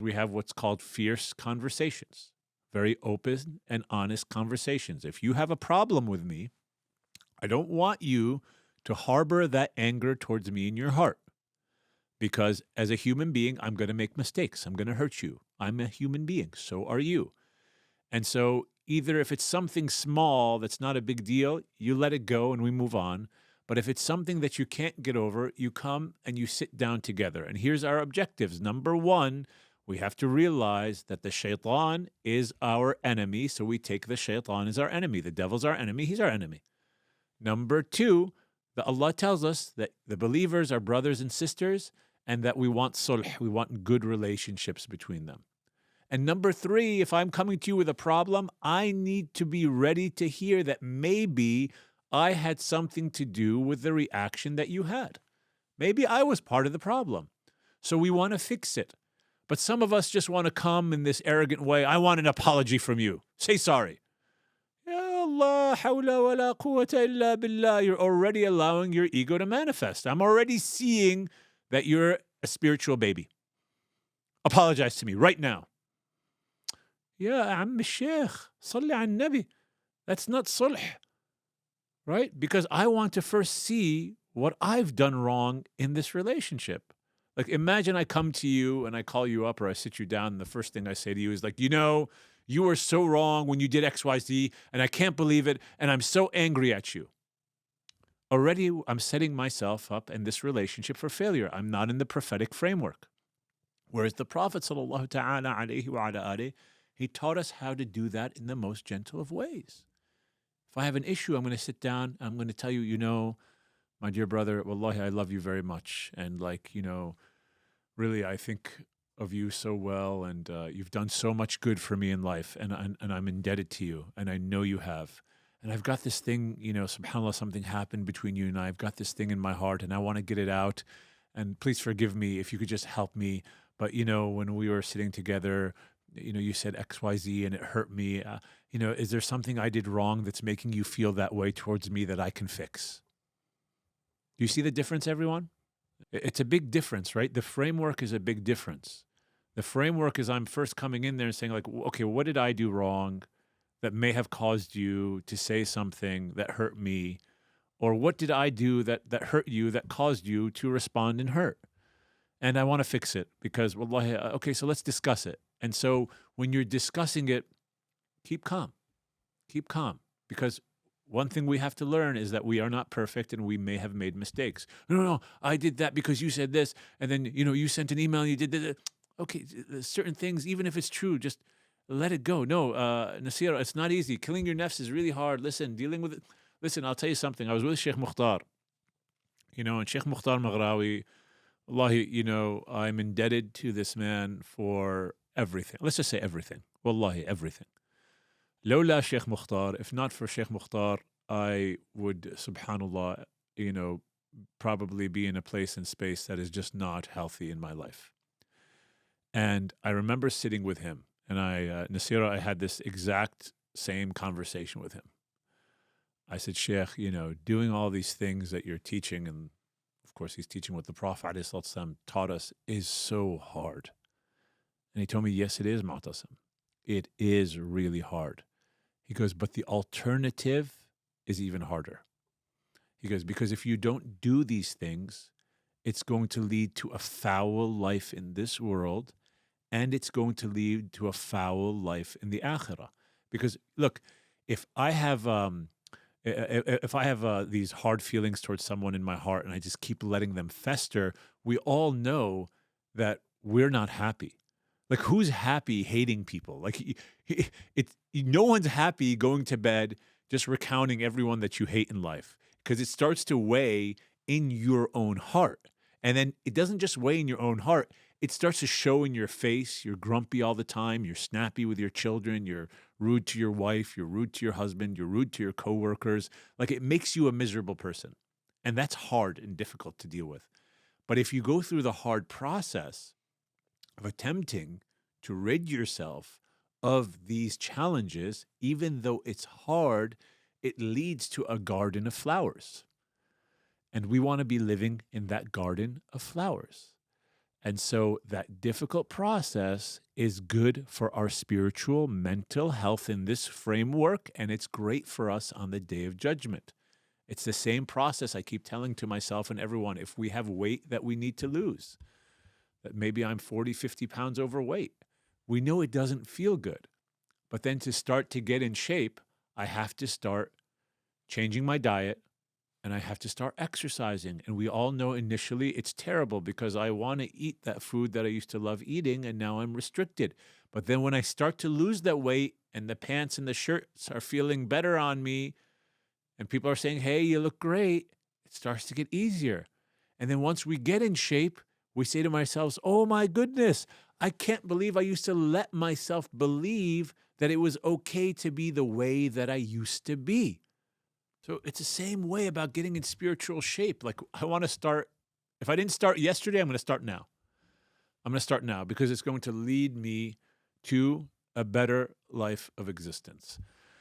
we have what's called fierce conversations, very open and honest conversations. If you have a problem with me, I don't want you to harbor that anger towards me in your heart. Because as a human being, I'm going to make mistakes. I'm going to hurt you. I'm a human being. So are you. And so either if it's something small that's not a big deal, you let it go and we move on. But if it's something that you can't get over, you come and you sit down together. And here's our objectives. Number one, we have to realize that the shaitan is our enemy. So we take the shaitan as our enemy. The devil's our enemy. He's our enemy. Number two, that Allah tells us that the believers are brothers and sisters and that we want sulh, we want good relationships between them. And number three, if I'm coming to you with a problem, I need to be ready to hear that maybe I had something to do with the reaction that you had. Maybe I was part of the problem. So we want to fix it. But some of us just want to come in this arrogant way. I want an apology from you. Say sorry. Ya Allah, hawla wa la quwwata illa billah. You're already allowing your ego to manifest. I'm already seeing that you're a spiritual baby. Apologize to me right now. Ya Amm Sheikh, salli al Nabi. That's not sulh, right? Because I want to first see what I've done wrong in this relationship. Like imagine I come to you and I call you up or I sit you down and the first thing I say to you is like, you were so wrong when you did X, Y, Z and I can't believe it and I'm so angry at you. Already, I'm setting myself up in this relationship for failure. I'm not in the prophetic framework. Whereas the Prophet sallallahu ta'ala alayhi wa ala alihi, he taught us how to do that in the most gentle of ways. If I have an issue, I'm going to sit down. I'm going to tell you, my dear brother, wallahi, I love you very much. And really, I think of you so well. And you've done so much good for me in life. And I'm indebted to you. And I know you have. And I've got this thing, subhanAllah, something happened between you and I. I've got this thing in my heart and I want to get it out. And please forgive me if you could just help me. But, when we were sitting together, you said X, Y, Z and it hurt me. Is there something I did wrong that's making you feel that way towards me that I can fix? Do you see the difference, everyone? It's a big difference, right? The framework is a big difference. The framework is I'm first coming in there and saying like, okay, what did I do wrong that may have caused you to say something that hurt me? Or what did I do that hurt you, that caused you to respond in hurt? And I want to fix it because, wallahi, okay, so let's discuss it. And so when you're discussing it, keep calm. Keep calm. Because one thing we have to learn is that we are not perfect and we may have made mistakes. No, I did that because you said this. And then, you sent an email and you did this. Okay, certain things, even if it's true, just let it go. No, Nasira, it's not easy. Killing your nafs is really hard. Listen, dealing with it. Listen, I'll tell you something. I was with Sheikh Mukhtar, and Sheikh Mukhtar Maghrawi, wallahi, I'm indebted to this man for everything. Let's just say everything. Wallahi, everything. Lawla Sheikh Mukhtar, if not for Sheikh Mukhtar, I would, subhanAllah, probably be in a place and space that is just not healthy in my life. And I remember sitting with him, and Nasira, I had this exact same conversation with him. I said, Sheikh, doing all these things that you're teaching, and of course he's teaching what the Prophet ﷺ taught us, is so hard. And he told me, yes, it is, Moutasem. It is really hard. He goes, but the alternative is even harder. He goes, because if you don't do these things, it's going to lead to a foul life in this world, and it's going to lead to a foul life in the akhirah. Because look, if I have these hard feelings towards someone in my heart and I just keep letting them fester, we all know that we're not happy. Like, who's happy hating people? Like, no one's happy going to bed just recounting everyone that you hate in life, because it starts to weigh in your own heart. And then it doesn't just weigh in your own heart. It starts to show in your face. You're grumpy all the time. You're snappy with your children. You're rude to your wife. You're rude to your husband. You're rude to your coworkers. Like, it makes you a miserable person. And that's hard and difficult to deal with. But if you go through the hard process of attempting to rid yourself of these challenges, even though it's hard, it leads to a garden of flowers. And we want to be living in that garden of flowers. And so that difficult process is good for our spiritual, mental health in this framework, and it's great for us on the day of judgment. It's the same process I keep telling to myself and everyone. If we have weight that we need to lose, that maybe I'm 40, 50 pounds overweight, we know it doesn't feel good. But then to start to get in shape, I have to start changing my diet, and I have to start exercising. And we all know initially it's terrible because I want to eat that food that I used to love eating, and now I'm restricted. But then when I start to lose that weight and the pants and the shirts are feeling better on me, and people are saying, hey, you look great, it starts to get easier. And then once we get in shape, we say to ourselves, oh my goodness, I can't believe I used to let myself believe that it was okay to be the way that I used to be. So it's the same way about getting in spiritual shape. Like I want to start, if I didn't start yesterday, I'm going to start now. I'm going to start now because it's going to lead me to a better life of existence.